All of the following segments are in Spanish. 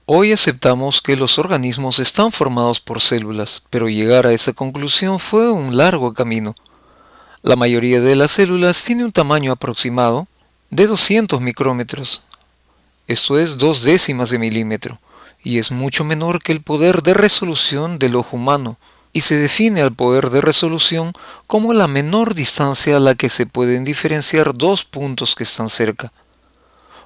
Hoy aceptamos que los organismos están formados por células, pero llegar a esa conclusión fue un largo camino. La mayoría de las células tiene un tamaño aproximado de 200 micrómetros, esto es 2/10 de milímetro, y es mucho menor que el poder de resolución del ojo humano, y se define al poder de resolución como la menor distancia a la que se pueden diferenciar dos puntos que están cerca.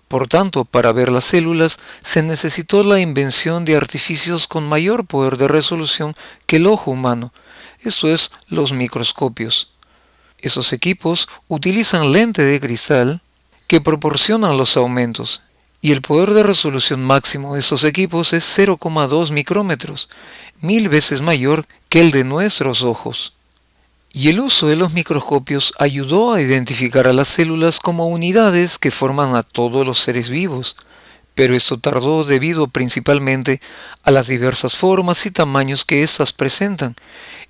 Por tanto, para ver las células se necesitó la invención de artificios con mayor poder de resolución que el ojo humano, esto es, los microscopios. Esos equipos utilizan lente de cristal que proporcionan los aumentos, y el poder de resolución máximo de estos equipos es 0,2 micrómetros, 1000 veces mayor que el de nuestros ojos. Y el uso de los microscopios ayudó a identificar a las células como unidades que forman a todos los seres vivos, pero esto tardó debido principalmente a las diversas formas y tamaños que éstas presentan,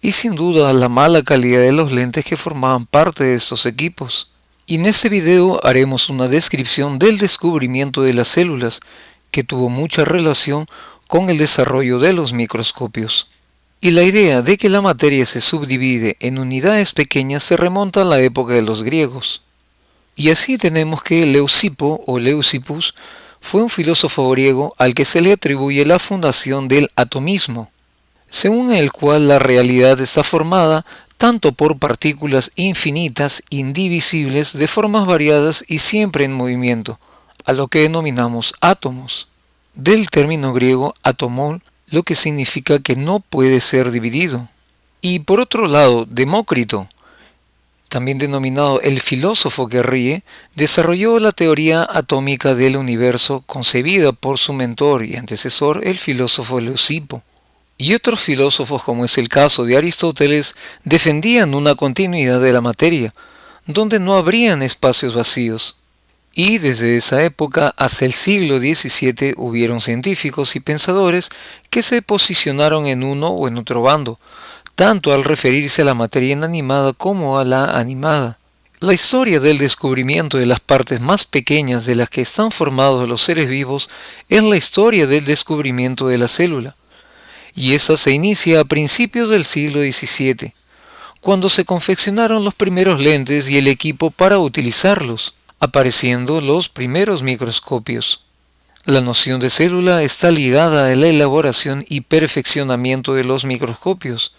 y sin duda a la mala calidad de los lentes que formaban parte de estos equipos. Y en este video haremos una descripción del descubrimiento de las células, que tuvo mucha relación con el desarrollo de los microscopios. Y la idea de que la materia se subdivide en unidades pequeñas se remonta a la época de los griegos. Y así tenemos que Leucipo o Leucippus fue un filósofo griego al que se le atribuye la fundación del atomismo, según el cual la realidad está formada tanto por partículas infinitas, indivisibles, de formas variadas y siempre en movimiento, a lo que denominamos átomos, del término griego atomón, lo que significa que no puede ser dividido. Y por otro lado, Demócrito, también denominado el filósofo que ríe, desarrolló la teoría atómica del universo concebida por su mentor y antecesor, el filósofo Leucipo. Y otros filósofos, como es el caso de Aristóteles, defendían una continuidad de la materia, donde no habrían espacios vacíos. Y desde esa época hasta el siglo XVII hubieron científicos y pensadores que se posicionaron en uno o en otro bando, tanto al referirse a la materia inanimada como a la animada. La historia del descubrimiento de las partes más pequeñas de las que están formados los seres vivos es la historia del descubrimiento de la célula, y esa se inicia a principios del siglo XVII, cuando se confeccionaron los primeros lentes y el equipo para utilizarlos, apareciendo los primeros microscopios. La noción de célula está ligada a la elaboración y perfeccionamiento de los microscopios.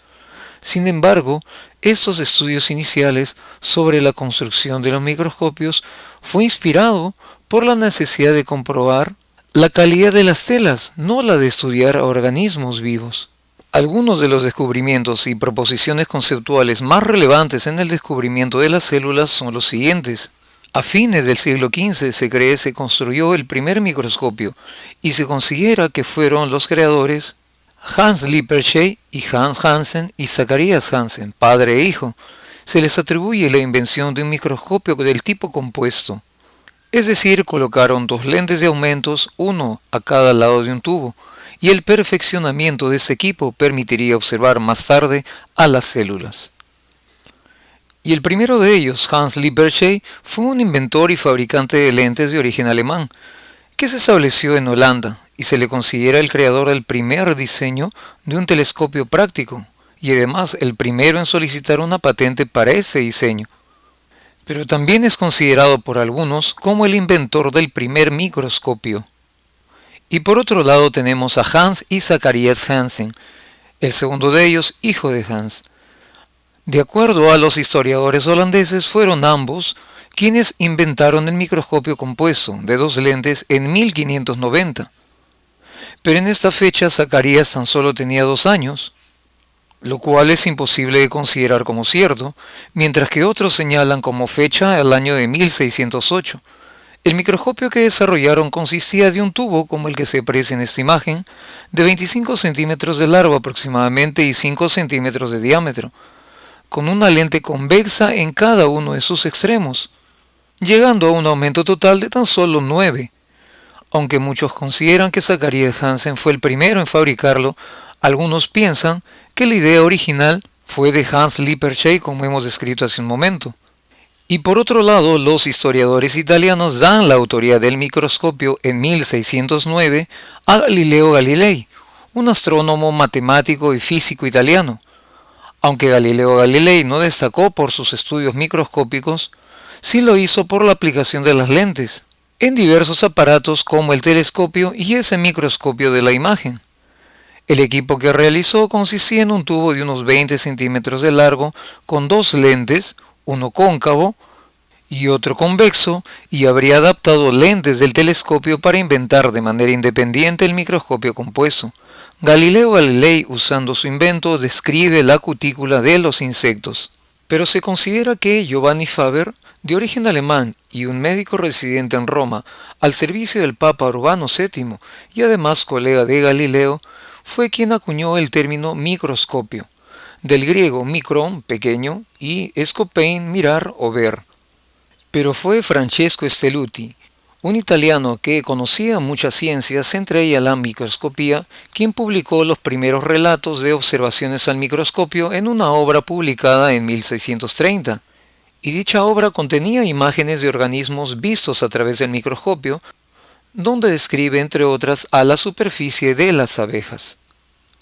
Sin embargo, estos estudios iniciales sobre la construcción de los microscopios fue inspirado por la necesidad de comprobar la calidad de las telas, no la de estudiar a organismos vivos. Algunos de los descubrimientos y proposiciones conceptuales más relevantes en el descubrimiento de las células son los siguientes. A fines del siglo XV se construyó el primer microscopio y se considera que fueron los creadores Hans Lippershey y Hans Hansen y Zacharias Hansen, padre e hijo. Se les atribuye la invención de un microscopio del tipo compuesto, es decir, colocaron dos lentes de aumentos, uno a cada lado de un tubo, y el perfeccionamiento de ese equipo permitiría observar más tarde a las células. Y el primero de ellos, Hans Lippershey, fue un inventor y fabricante de lentes de origen alemán, que se estableció en Holanda y se le considera el creador del primer diseño de un telescopio práctico, y además el primero en solicitar una patente para ese diseño. Pero también es considerado por algunos como el inventor del primer microscopio. Y por otro lado tenemos a Hans y Zacharias Hansen, el segundo de ellos hijo de Hans. De acuerdo a los historiadores holandeses, fueron ambos quienes inventaron el microscopio compuesto de dos lentes en 1590. Pero en esta fecha Zacharias tan solo tenía 2 años, lo cual es imposible de considerar como cierto, mientras que otros señalan como fecha el año de 1608. El microscopio que desarrollaron consistía de un tubo como el que se aprecia en esta imagen, de 25 centímetros de largo aproximadamente y 5 centímetros de diámetro, con una lente convexa en cada uno de sus extremos, llegando a un aumento total de tan solo 9. Aunque muchos consideran que Zacharias Hansen fue el primero en fabricarlo, algunos piensan que la idea original fue de Hans Lippershey, como hemos descrito hace un momento. Y por otro lado, los historiadores italianos dan la autoría del microscopio en 1609 a Galileo Galilei, un astrónomo, matemático y físico italiano. Aunque Galileo Galilei no destacó por sus estudios microscópicos, sí lo hizo por la aplicación de las lentes en diversos aparatos como el telescopio y ese microscopio de la imagen. El equipo que realizó consistía en un tubo de unos 20 centímetros de largo con dos lentes, uno cóncavo y otro convexo, y habría adaptado lentes del telescopio para inventar de manera independiente el microscopio compuesto. Galileo Galilei, usando su invento, describe la cutícula de los insectos. Pero se considera que Giovanni Faber, de origen alemán y un médico residente en Roma, al servicio del Papa Urbano VII y además colega de Galileo, fue quien acuñó el término microscopio, del griego micron, pequeño, y scopein, mirar o ver. Pero fue Francesco Stelluti, un italiano que conocía muchas ciencias, entre ellas la microscopía, quien publicó los primeros relatos de observaciones al microscopio en una obra publicada en 1630. Y dicha obra contenía imágenes de organismos vistos a través del microscopio, donde describe, entre otras, a la superficie de las abejas.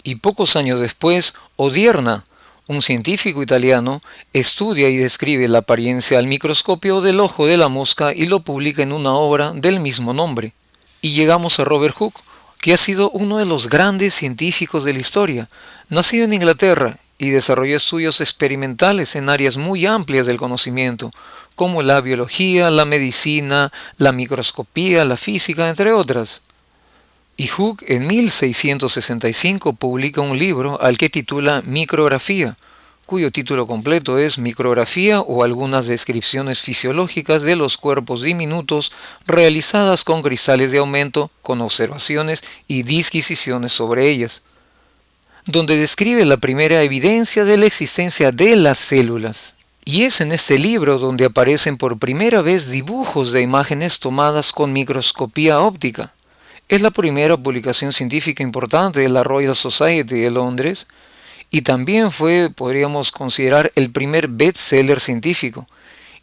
Y pocos años después, Odierna, un científico italiano, estudia y describe la apariencia al microscopio del ojo de la mosca y lo publica en una obra del mismo nombre. Y llegamos a Robert Hooke, que ha sido uno de los grandes científicos de la historia, nacido en Inglaterra y desarrolló estudios experimentales en áreas muy amplias del conocimiento, como la biología, la medicina, la microscopía, la física, entre otras. Y Hooke en 1665 publica un libro al que titula Micrografía, cuyo título completo es Micrografía o algunas descripciones fisiológicas de los cuerpos diminutos realizadas con cristales de aumento, con observaciones y disquisiciones sobre ellas, donde describe la primera evidencia de la existencia de las células. Y es en este libro donde aparecen por primera vez dibujos de imágenes tomadas con microscopía óptica. Es la primera publicación científica importante de la Royal Society de Londres y también fue, podríamos considerar, el primer bestseller científico,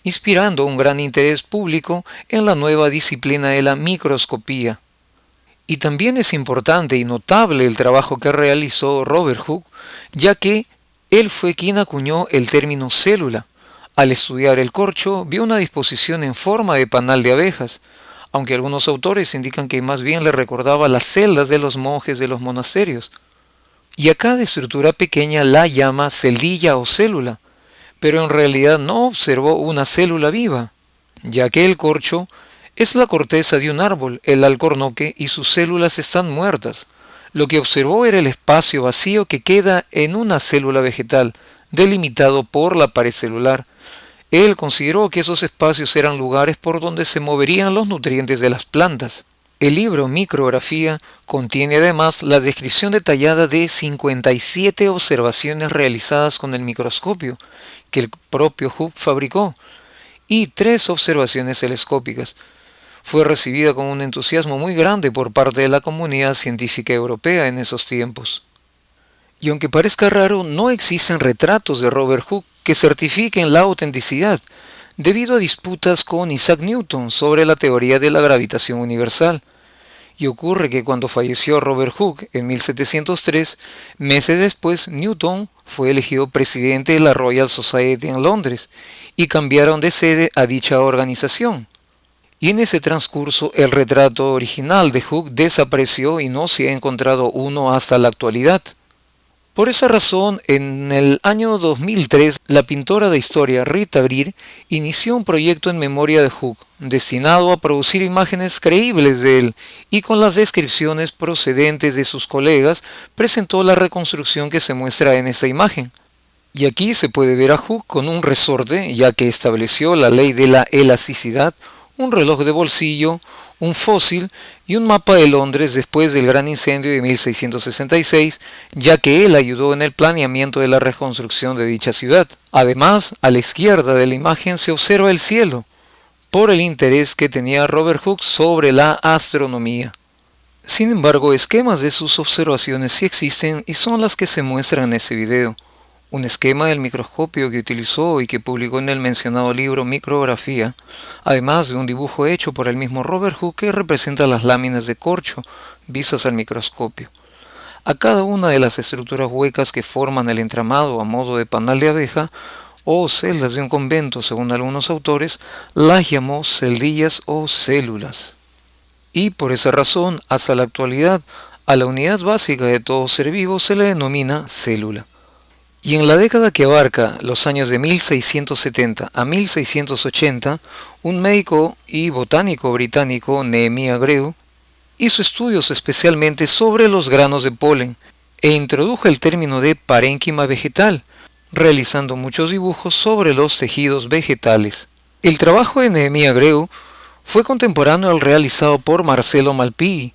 inspirando un gran interés público en la nueva disciplina de la microscopía. Y también es importante y notable el trabajo que realizó Robert Hooke, ya que él fue quien acuñó el término célula. Al estudiar el corcho, vio una disposición en forma de panal de abejas, aunque algunos autores indican que más bien le recordaba las celdas de los monjes de los monasterios. Y a cada estructura pequeña la llama celdilla o célula, pero en realidad no observó una célula viva, ya que el corcho es la corteza de un árbol, el alcornoque, y sus células están muertas. Lo que observó era el espacio vacío que queda en una célula vegetal, delimitado por la pared celular. Él consideró que esos espacios eran lugares por donde se moverían los nutrientes de las plantas. El libro Micrografía contiene además la descripción detallada de 57 observaciones realizadas con el microscopio que el propio Hooke fabricó y 3 observaciones telescópicas. Fue recibida con un entusiasmo muy grande por parte de la comunidad científica europea en esos tiempos. Y aunque parezca raro, no existen retratos de Robert Hooke que certifiquen la autenticidad, debido a disputas con Isaac Newton sobre la teoría de la gravitación universal. Y ocurre que cuando falleció Robert Hooke en 1703, meses después Newton fue elegido presidente de la Royal Society en Londres y cambiaron de sede a dicha organización. Y en ese transcurso el retrato original de Hooke desapareció y no se ha encontrado uno hasta la actualidad. Por esa razón, en el año 2003, la pintora de historia Rita Greer inició un proyecto en memoria de Hooke, destinado a producir imágenes creíbles de él, y con las descripciones procedentes de sus colegas, presentó la reconstrucción que se muestra en esa imagen. Y aquí se puede ver a Hooke con un resorte, ya que estableció la ley de la elasticidad, un reloj de bolsillo, un fósil y un mapa de Londres después del gran incendio de 1666, ya que él ayudó en el planeamiento de la reconstrucción de dicha ciudad. Además, a la izquierda de la imagen se observa el cielo, por el interés que tenía Robert Hooke sobre la astronomía. Sin embargo, esquemas de sus observaciones sí existen y son las que se muestran en ese video. Un esquema del microscopio que utilizó y que publicó en el mencionado libro Micrografía, además de un dibujo hecho por el mismo Robert Hooke que representa las láminas de corcho vistas al microscopio. A cada una de las estructuras huecas que forman el entramado a modo de panal de abeja o celdas de un convento, según algunos autores, las llamó celdillas o células. Y por esa razón, hasta la actualidad, a la unidad básica de todo ser vivo se le denomina célula. Y en la década que abarca los años de 1670 a 1680, un médico y botánico británico, Nehemiah Grew, hizo estudios especialmente sobre los granos de polen e introdujo el término de parénquima vegetal, realizando muchos dibujos sobre los tejidos vegetales. El trabajo de Nehemiah Grew fue contemporáneo al realizado por Marcello Malpighi.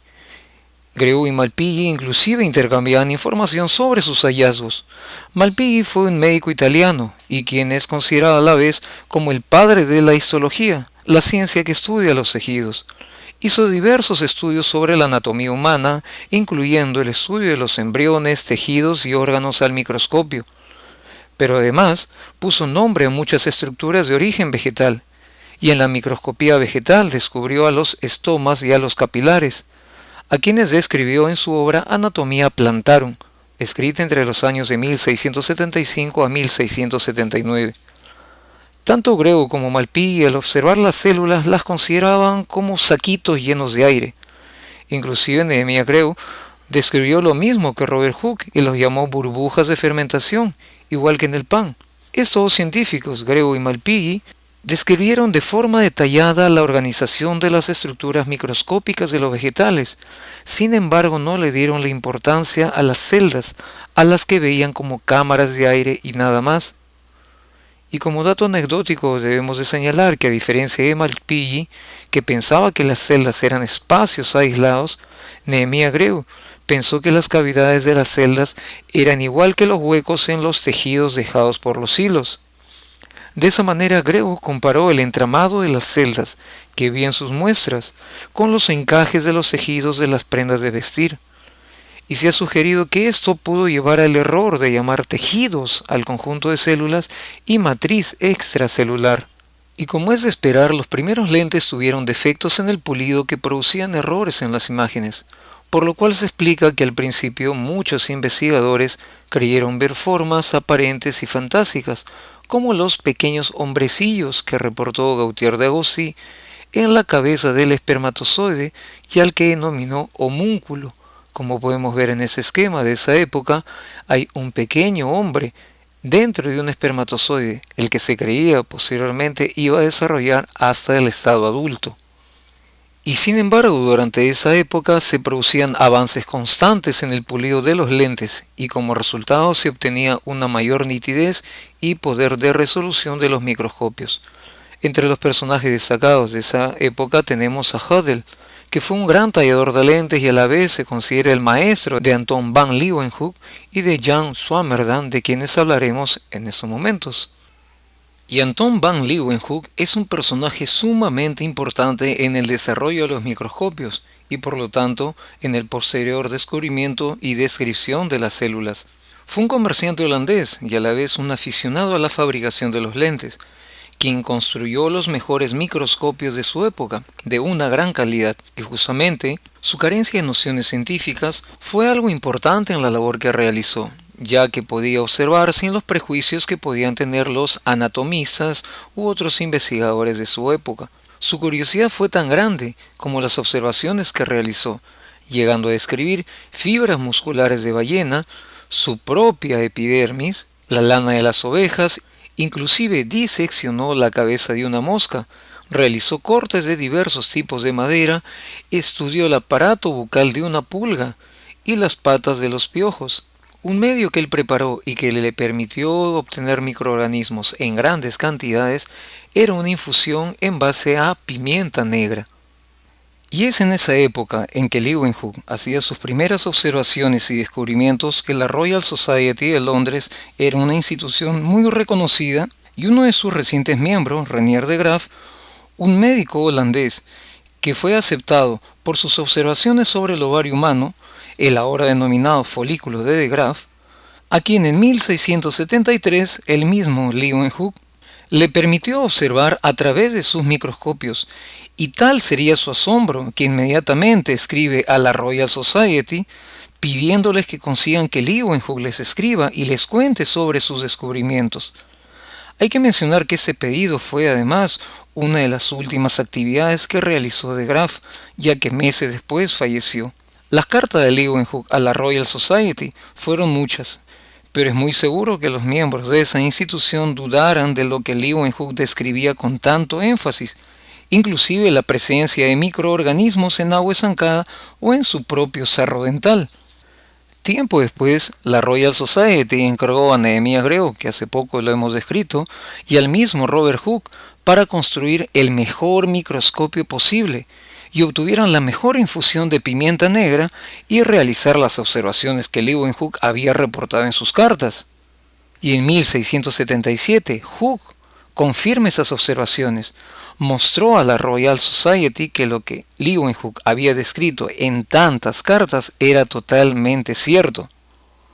Grew y Malpighi inclusive intercambiaban información sobre sus hallazgos. Malpighi fue un médico italiano y quien es considerado a la vez como el padre de la histología, la ciencia que estudia los tejidos. Hizo diversos estudios sobre la anatomía humana, incluyendo el estudio de los embriones, tejidos y órganos al microscopio. Pero además puso nombre a muchas estructuras de origen vegetal, y en la microscopía vegetal descubrió a los estomas y a los capilares, a quienes describió en su obra Anatomia Plantarum, escrita entre los años de 1675 a 1679. Tanto Grew como Malpighi al observar las células las consideraban como saquitos llenos de aire. Inclusive Nehemiah Grew describió lo mismo que Robert Hooke y los llamó burbujas de fermentación, igual que en el pan. Estos dos científicos, Grew y Malpighi, describieron de forma detallada la organización de las estructuras microscópicas de los vegetales. Sin embargo, no le dieron la importancia a las celdas, a las que veían como cámaras de aire y nada más. Y como dato anecdótico debemos de señalar que a diferencia de Malpighi, que pensaba que las celdas eran espacios aislados, Nehemiah Grew pensó que las cavidades de las celdas eran igual que los huecos en los tejidos dejados por los hilos. De esa manera Grew comparó el entramado de las celdas, que vi en sus muestras, con los encajes de los tejidos de las prendas de vestir. Y se ha sugerido que esto pudo llevar al error de llamar tejidos al conjunto de células y matriz extracelular. Y como es de esperar, los primeros lentes tuvieron defectos en el pulido que producían errores en las imágenes, por lo cual se explica que al principio muchos investigadores creyeron ver formas aparentes y fantásticas, como los pequeños hombrecillos que reportó Gautier de Agostí en la cabeza del espermatozoide y al que denominó homúnculo. Como podemos ver en ese esquema de esa época, hay un pequeño hombre dentro de un espermatozoide, el que se creía posteriormente iba a desarrollar hasta el estado adulto. Y sin embargo, durante esa época se producían avances constantes en el pulido de los lentes y como resultado se obtenía una mayor nitidez y poder de resolución de los microscopios. Entre los personajes destacados de esa época tenemos a Hödel, que fue un gran tallador de lentes y a la vez se considera el maestro de Anton van Leeuwenhoek y de Jan Swammerdam, de quienes hablaremos en estos momentos. Y Anton van Leeuwenhoek es un personaje sumamente importante en el desarrollo de los microscopios y por lo tanto en el posterior descubrimiento y descripción de las células. Fue un comerciante holandés y a la vez un aficionado a la fabricación de los lentes, quien construyó los mejores microscopios de su época, de una gran calidad, y justamente su carencia de nociones científicas fue algo importante en la labor que realizó, ya que podía observar sin los prejuicios que podían tener los anatomistas u otros investigadores de su época. Su curiosidad fue tan grande como las observaciones que realizó, llegando a describir fibras musculares de ballena, su propia epidermis, la lana de las ovejas. Inclusive diseccionó la cabeza de una mosca, realizó cortes de diversos tipos de madera, estudió el aparato bucal de una pulga y las patas de los piojos. Un medio que él preparó y que le permitió obtener microorganismos en grandes cantidades era una infusión en base a pimienta negra. Y es en esa época en que Leeuwenhoek hacía sus primeras observaciones y descubrimientos que la Royal Society de Londres era una institución muy reconocida y uno de sus recientes miembros, Renier de Graaf, un médico holandés que fue aceptado por sus observaciones sobre el ovario humano, el ahora denominado folículo de Graaf, a quien en 1673 el mismo Leeuwenhoek le permitió observar a través de sus microscopios, y tal sería su asombro que inmediatamente escribe a la Royal Society pidiéndoles que consigan que Leeuwenhoek les escriba y les cuente sobre sus descubrimientos. Hay que mencionar que ese pedido fue además una de las últimas actividades que realizó de Graaf, ya que meses después falleció. Las cartas de Leeuwenhoek a la Royal Society fueron muchas, pero es muy seguro que los miembros de esa institución dudaran de lo que Leeuwenhoek describía con tanto énfasis, inclusive la presencia de microorganismos en agua estancada o en su propio sarro dental. Tiempo después, la Royal Society encargó a Nehemías Greo, que hace poco lo hemos descrito, y al mismo Robert Hooke para construir el mejor microscopio posible, y obtuvieron la mejor infusión de pimienta negra y realizar las observaciones que Leeuwenhoek había reportado en sus cartas. Y en 1677, Hooke confirma esas observaciones, mostró a la Royal Society que lo que Leeuwenhoek había descrito en tantas cartas era totalmente cierto.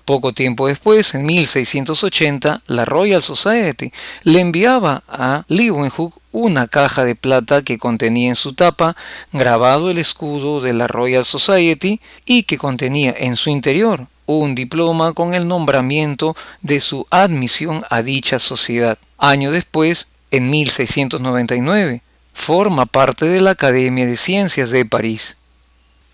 Poco tiempo después, en 1680, la Royal Society le enviaba a Leeuwenhoek una caja de plata que contenía en su tapa grabado el escudo de la Royal Society y que contenía en su interior un diploma con el nombramiento de su admisión a dicha sociedad. Año después, en 1699, forma parte de la Academia de Ciencias de París.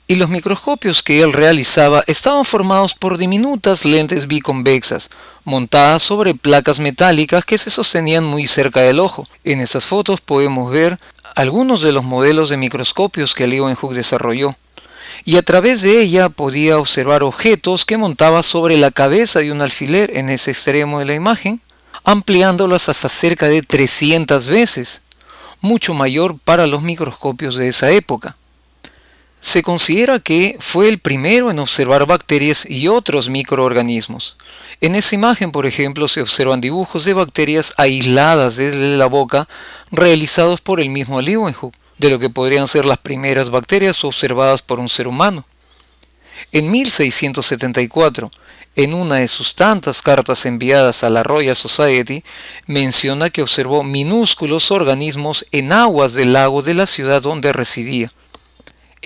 Y los microscopios que él realizaba estaban formados por diminutas lentes biconvexas, montadas sobre placas metálicas que se sostenían muy cerca del ojo. En estas fotos podemos ver algunos de los modelos de microscopios que Leeuwenhoek desarrolló, y a través de ella podía observar objetos que montaba sobre la cabeza de un alfiler en ese extremo de la imagen, ampliándolas hasta cerca de 300 veces, mucho mayor para los microscopios de esa época. Se considera que fue el primero en observar bacterias y otros microorganismos. En esa imagen, por ejemplo, se observan dibujos de bacterias aisladas desde la boca realizados por el mismo Leeuwenhoek, de lo que podrían ser las primeras bacterias observadas por un ser humano. En 1674, en una de sus tantas cartas enviadas a la Royal Society, menciona que observó minúsculos organismos en aguas del lago de la ciudad donde residía.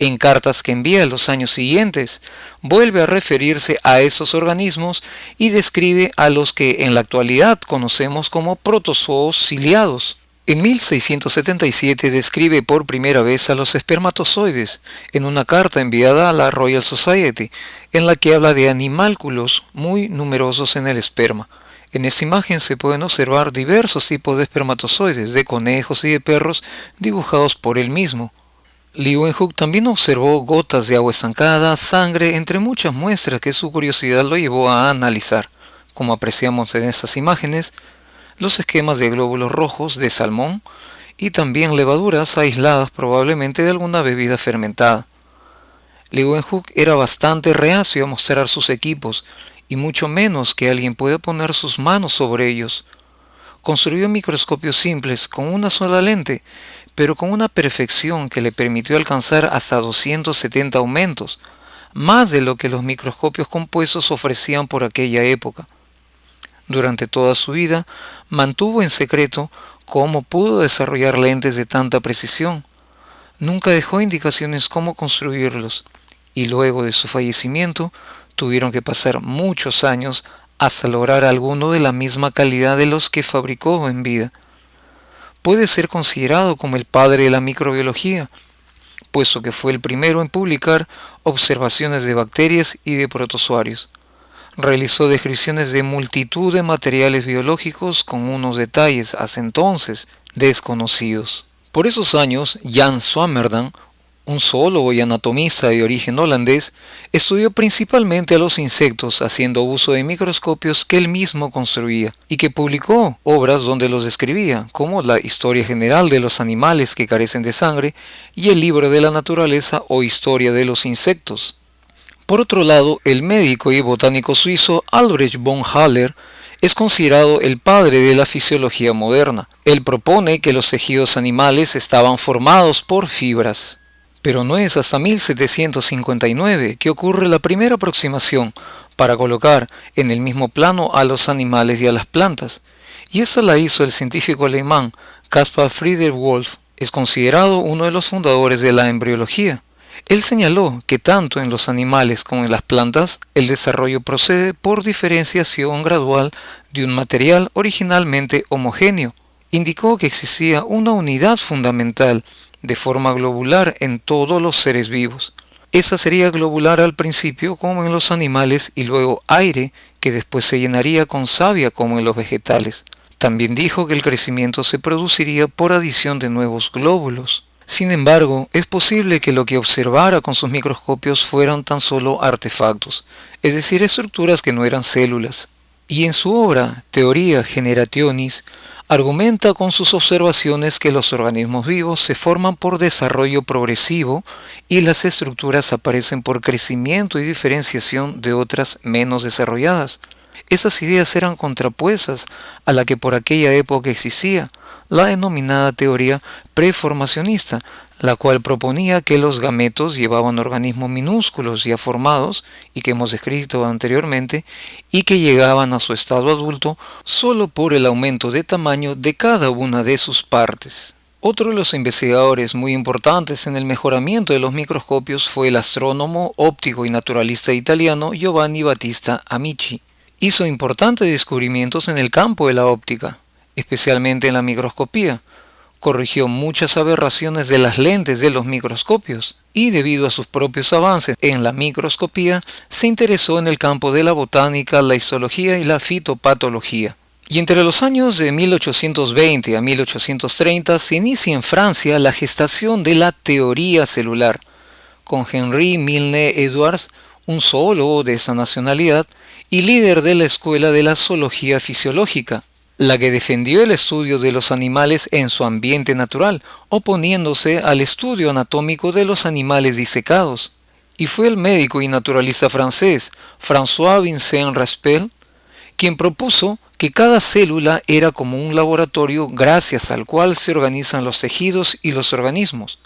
En cartas que envía en los años siguientes, vuelve a referirse a esos organismos y describe a los que en la actualidad conocemos como protozoos ciliados. En 1677 describe por primera vez a los espermatozoides en una carta enviada a la Royal Society, en la que habla de animálculos muy numerosos en el esperma. En esta imagen se pueden observar diversos tipos de espermatozoides, de conejos y de perros, dibujados por él mismo. Leeuwenhoek también observó gotas de agua estancada, sangre, entre muchas muestras que su curiosidad lo llevó a analizar, como apreciamos en estas imágenes, los esquemas de glóbulos rojos de salmón y también levaduras aisladas probablemente de alguna bebida fermentada. Leeuwenhoek era bastante reacio a mostrar sus equipos y mucho menos que alguien pueda poner sus manos sobre ellos. Construyó microscopios simples con una sola lente, pero con una perfección que le permitió alcanzar hasta 270 aumentos, más de lo que los microscopios compuestos ofrecían por aquella época. Durante toda su vida mantuvo en secreto cómo pudo desarrollar lentes de tanta precisión. Nunca dejó indicaciones cómo construirlos, y luego de su fallecimiento tuvieron que pasar muchos años hasta lograr alguno de la misma calidad de los que fabricó en vida. Puede ser considerado como el padre de la microbiología, puesto que fue el primero en publicar observaciones de bacterias y de protozoarios. Realizó descripciones de multitud de materiales biológicos con unos detalles hasta entonces desconocidos. Por esos años, Jan Swammerdam, un zoólogo y anatomista de origen holandés, estudió principalmente a los insectos haciendo uso de microscopios que él mismo construía y que publicó obras donde los describía, como la Historia General de los Animales que carecen de sangre y el Libro de la Naturaleza o Historia de los Insectos. Por otro lado, el médico y botánico suizo Albrecht von Haller es considerado el padre de la fisiología moderna. Él propone que los tejidos animales estaban formados por fibras. Pero no es hasta 1759 que ocurre la primera aproximación para colocar en el mismo plano a los animales y a las plantas, y esa la hizo el científico alemán Caspar Friedrich Wolf. Es considerado uno de los fundadores de la embriología. Él señaló que tanto en los animales como en las plantas el desarrollo procede por diferenciación gradual de un material originalmente homogéneo. Indicó que existía una unidad fundamental de forma globular en todos los seres vivos. Esa sería globular al principio como en los animales y luego aire que después se llenaría con savia como en los vegetales. También dijo que el crecimiento se produciría por adición de nuevos glóbulos. Sin embargo, es posible que lo que observara con sus microscopios fueran tan solo artefactos, es decir, estructuras que no eran células. Y en su obra, Theoria Generationis, argumenta con sus observaciones que los organismos vivos se forman por desarrollo progresivo y las estructuras aparecen por crecimiento y diferenciación de otras menos desarrolladas. Esas ideas eran contrapuestas a la que por aquella época existía, la denominada teoría preformacionista, la cual proponía que los gametos llevaban organismos minúsculos ya formados y que hemos descrito anteriormente y que llegaban a su estado adulto solo por el aumento de tamaño de cada una de sus partes. Otro de los investigadores muy importantes en el mejoramiento de los microscopios fue el astrónomo, óptico y naturalista italiano Giovanni Battista Amici. Hizo importantes descubrimientos en el campo de la óptica, especialmente en la microscopía. Corrigió muchas aberraciones de las lentes de los microscopios y debido a sus propios avances en la microscopía se interesó en el campo de la botánica, la histología y la fitopatología. Y entre los años de 1820 a 1830 se inicia en Francia la gestación de la teoría celular, con Henri Milne Edwards, un zoólogo de esa nacionalidad y líder de la escuela de la zoología fisiológica, la que defendió el estudio de los animales en su ambiente natural, oponiéndose al estudio anatómico de los animales disecados. Y fue el médico y naturalista francés François-Vincent Raspail quien propuso que cada célula era como un laboratorio gracias al cual se organizan los tejidos y los organismos.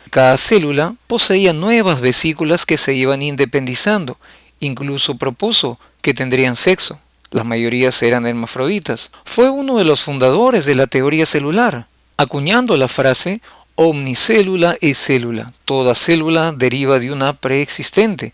Cada célula poseía nuevas vesículas que se iban independizando. Incluso propuso que tendrían sexo. La mayoría eran hermafroditas. Fue uno de los fundadores de la teoría celular, acuñando la frase omnicélula es célula. Toda célula deriva de una preexistente,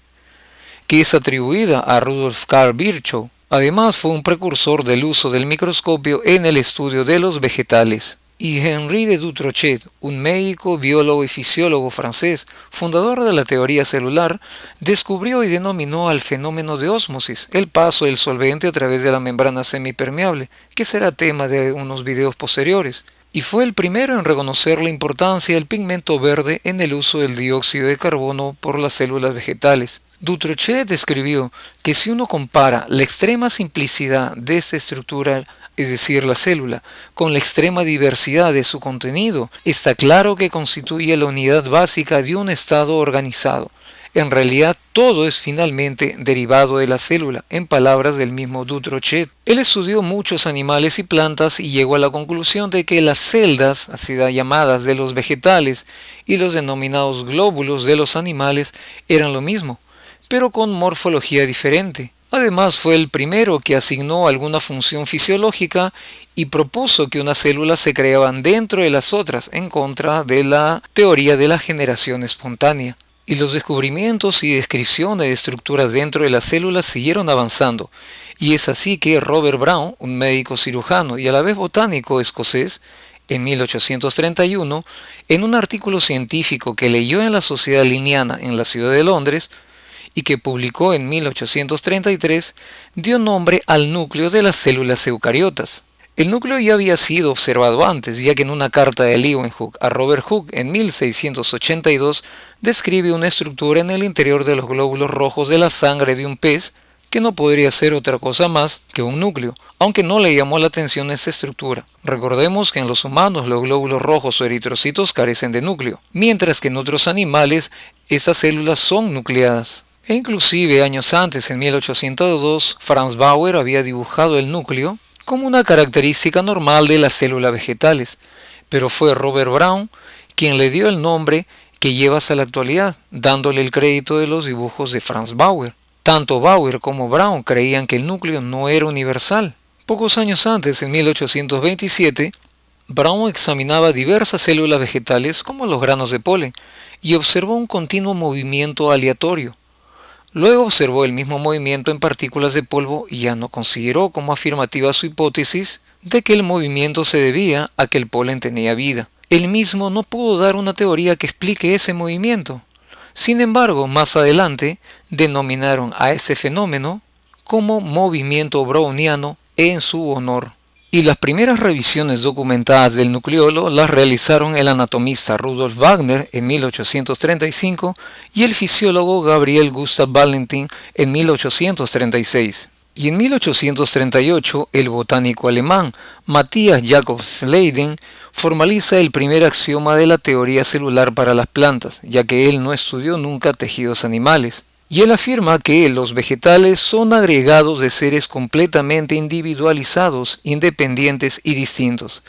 que es atribuida a Rudolf Karl Virchow. Además, fue un precursor del uso del microscopio en el estudio de los vegetales. Y Henri de Dutrochet, un médico, biólogo y fisiólogo francés, fundador de la teoría celular, descubrió y denominó al fenómeno de ósmosis, el paso del solvente a través de la membrana semipermeable, que será tema de unos videos posteriores, y fue el primero en reconocer la importancia del pigmento verde en el uso del dióxido de carbono por las células vegetales. Dutrochet describió que si uno compara la extrema simplicidad de esta estructura, es decir, la célula, con la extrema diversidad de su contenido, está claro que constituye la unidad básica de un estado organizado. En realidad, todo es finalmente derivado de la célula, en palabras del mismo Dutrochet. Él estudió muchos animales y plantas y llegó a la conclusión de que las celdas, así llamadas de los vegetales, y los denominados glóbulos de los animales eran lo mismo, pero con morfología diferente. Además, fue el primero que asignó alguna función fisiológica y propuso que unas células se creaban dentro de las otras, en contra de la teoría de la generación espontánea. Y los descubrimientos y descripciones de estructuras dentro de las células siguieron avanzando. Y es así que Robert Brown, un médico cirujano y a la vez botánico escocés, en 1831, en un artículo científico que leyó en la Sociedad Linneana en la ciudad de Londres, y que publicó en 1833, dio nombre al núcleo de las células eucariotas. El núcleo ya había sido observado antes, ya que en una carta de Leeuwenhoek a Robert Hooke en 1682 describe una estructura en el interior de los glóbulos rojos de la sangre de un pez que no podría ser otra cosa más que un núcleo, aunque no le llamó la atención esta estructura. Recordemos que en los humanos los glóbulos rojos o eritrocitos carecen de núcleo, mientras que en otros animales esas células son nucleadas. E inclusive años antes, en 1802, Franz Bauer había dibujado el núcleo como una característica normal de las células vegetales, pero fue Robert Brown quien le dio el nombre que lleva hasta la actualidad, dándole el crédito de los dibujos de Franz Bauer. Tanto Bauer como Braun creían que el núcleo no era universal. Pocos años antes, en 1827, Braun examinaba diversas células vegetales como los granos de polen y observó un continuo movimiento aleatorio. Luego observó el mismo movimiento en partículas de polvo y ya no consideró como afirmativa su hipótesis de que el movimiento se debía a que el polen tenía vida. Él mismo no pudo dar una teoría que explique ese movimiento. Sin embargo, más adelante denominaron a ese fenómeno como movimiento browniano en su honor. Y las primeras revisiones documentadas del nucleolo las realizaron el anatomista Rudolf Wagner en 1835 y el fisiólogo Gabriel Gustav Valentin en 1836. Y en 1838 el botánico alemán Matthias Jakob Schleiden formaliza el primer axioma de la teoría celular para las plantas, ya que él no estudió nunca tejidos animales. Y él afirma que los vegetales son agregados de seres completamente individualizados, independientes y distintos.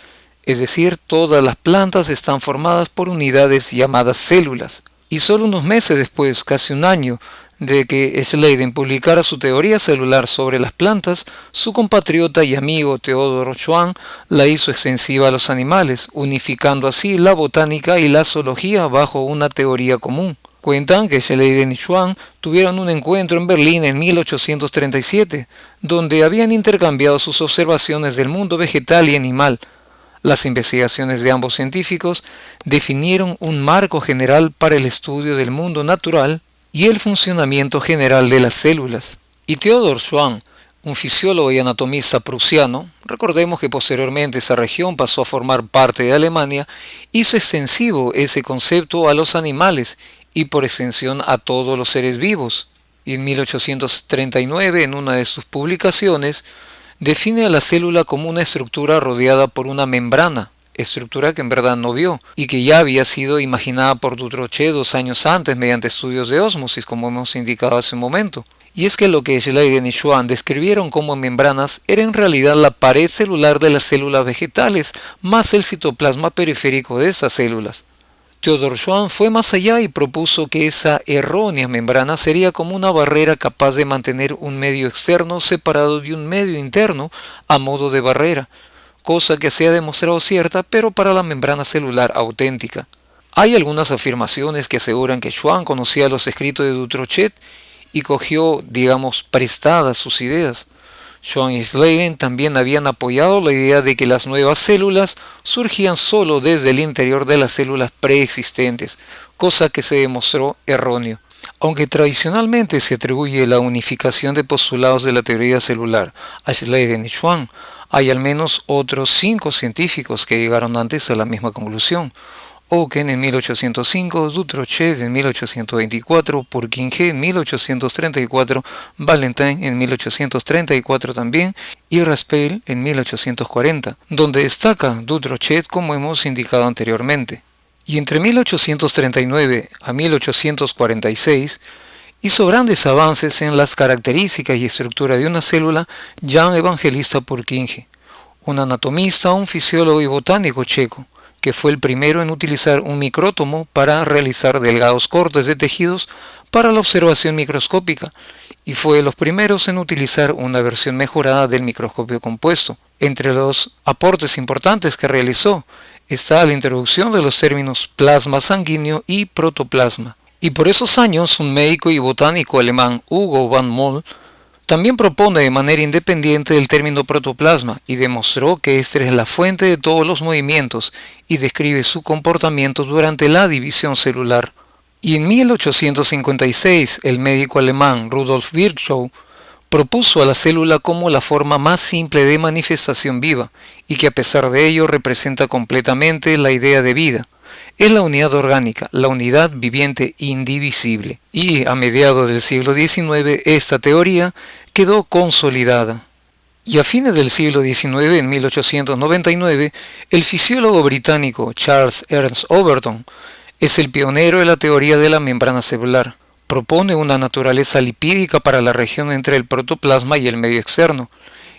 Es decir, todas las plantas están formadas por unidades llamadas células. Y solo unos meses después, casi un año, de que Schleiden publicara su teoría celular sobre las plantas, su compatriota y amigo Theodor Schwann la hizo extensiva a los animales, unificando así la botánica y la zoología bajo una teoría común. Cuentan que Schleiden y Schwann tuvieron un encuentro en Berlín en 1837, donde habían intercambiado sus observaciones del mundo vegetal y animal. Las investigaciones de ambos científicos definieron un marco general para el estudio del mundo natural y el funcionamiento general de las células. Y Theodor Schwann, un fisiólogo y anatomista prusiano, recordemos que posteriormente esa región pasó a formar parte de Alemania, hizo extensivo ese concepto a los animales y por extensión a todos los seres vivos. Y en 1839, en una de sus publicaciones, define a la célula como una estructura rodeada por una membrana, estructura que en verdad no vio y que ya había sido imaginada por Dutrochet 2 años antes mediante estudios de ósmosis, como hemos indicado hace un momento. Y es que lo que Schleiden y Schwann describieron como membranas era en realidad la pared celular de las células vegetales, más el citoplasma periférico de esas células. Theodor Schwann fue más allá y propuso que esa errónea membrana sería como una barrera capaz de mantener un medio externo separado de un medio interno a modo de barrera, cosa que se ha demostrado cierta pero para la membrana celular auténtica. Hay algunas afirmaciones que aseguran que Schwann conocía los escritos de Dutrochet y cogió, digamos, prestadas sus ideas. Schwann y Schleiden también habían apoyado la idea de que las nuevas células surgían solo desde el interior de las células preexistentes, cosa que se demostró erróneo. Aunque tradicionalmente se atribuye la unificación de postulados de la teoría celular a Schleiden y Schwann, hay al menos otros 5 científicos que llegaron antes a la misma conclusión. Oken en 1805, Dutrochet en 1824, Purkinje en 1834, Valentin en 1834 también y Raspail en 1840, donde destaca Dutrochet como hemos indicado anteriormente. Y entre 1839 a 1846 hizo grandes avances en las características y estructura de una célula Jan Evangelista Purkinje, un anatomista, un fisiólogo y botánico checo, que fue el primero en utilizar un micrótomo para realizar delgados cortes de tejidos para la observación microscópica y fue de los primeros en utilizar una versión mejorada del microscopio compuesto. Entre los aportes importantes que realizó está la introducción de los términos plasma sanguíneo y protoplasma. Y por esos años un médico y botánico alemán, Hugo van Moll, también propone de manera independiente el término protoplasma y demostró que éste es la fuente de todos los movimientos y describe su comportamiento durante la división celular. Y en 1856 el médico alemán Rudolf Virchow propuso a la célula como la forma más simple de manifestación viva y que a pesar de ello representa completamente la idea de vida. Es la unidad orgánica, la unidad viviente indivisible. Y a mediados del siglo XIX esta teoría quedó consolidada. Y a fines del siglo XIX, en 1899, el fisiólogo británico Charles Ernst Overton es el pionero de la teoría de la membrana celular. Propone una naturaleza lipídica para la región entre el protoplasma y el medio externo,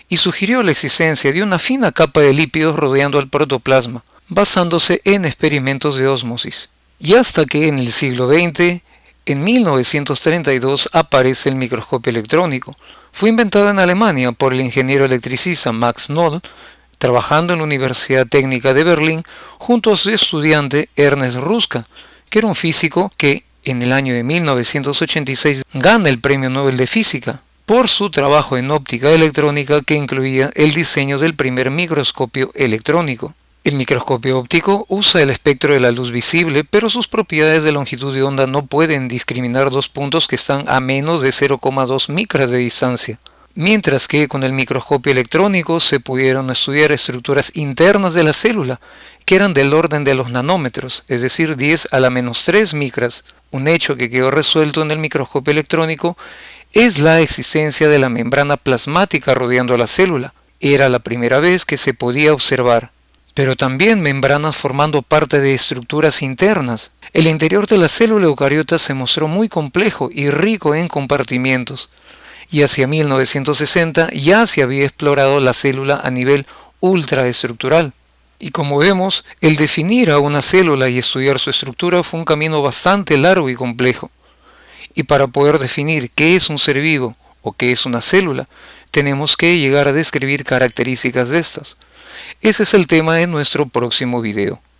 y sugirió la existencia de una fina capa de lípidos rodeando al protoplasma, basándose en experimentos de ósmosis. Y hasta que en el siglo XX, en 1932, aparece el microscopio electrónico. Fue inventado en Alemania por el ingeniero electricista Max Noll, trabajando en la Universidad Técnica de Berlín junto a su estudiante Ernest Ruska, que era un físico que en el año de 1986 gana el Premio Nobel de Física por su trabajo en óptica electrónica que incluía el diseño del primer microscopio electrónico. El microscopio óptico usa el espectro de la luz visible, pero sus propiedades de longitud de onda no pueden discriminar dos puntos que están a menos de 0,2 micras de distancia. Mientras que con el microscopio electrónico se pudieron estudiar estructuras internas de la célula, que eran del orden de los nanómetros, es decir, 10 a la menos 3 micras. Un hecho que quedó resuelto en el microscopio electrónico es la existencia de la membrana plasmática rodeando la célula. Era la primera vez que se podía observar. Pero también membranas formando parte de estructuras internas. El interior de la célula eucariota se mostró muy complejo y rico en compartimientos. Y hacia 1960 ya se había explorado la célula a nivel ultraestructural. Y como vemos, el definir a una célula y estudiar su estructura fue un camino bastante largo y complejo. Y para poder definir qué es un ser vivo o qué es una célula, tenemos que llegar a describir características de estas. Ese es el tema de nuestro próximo video.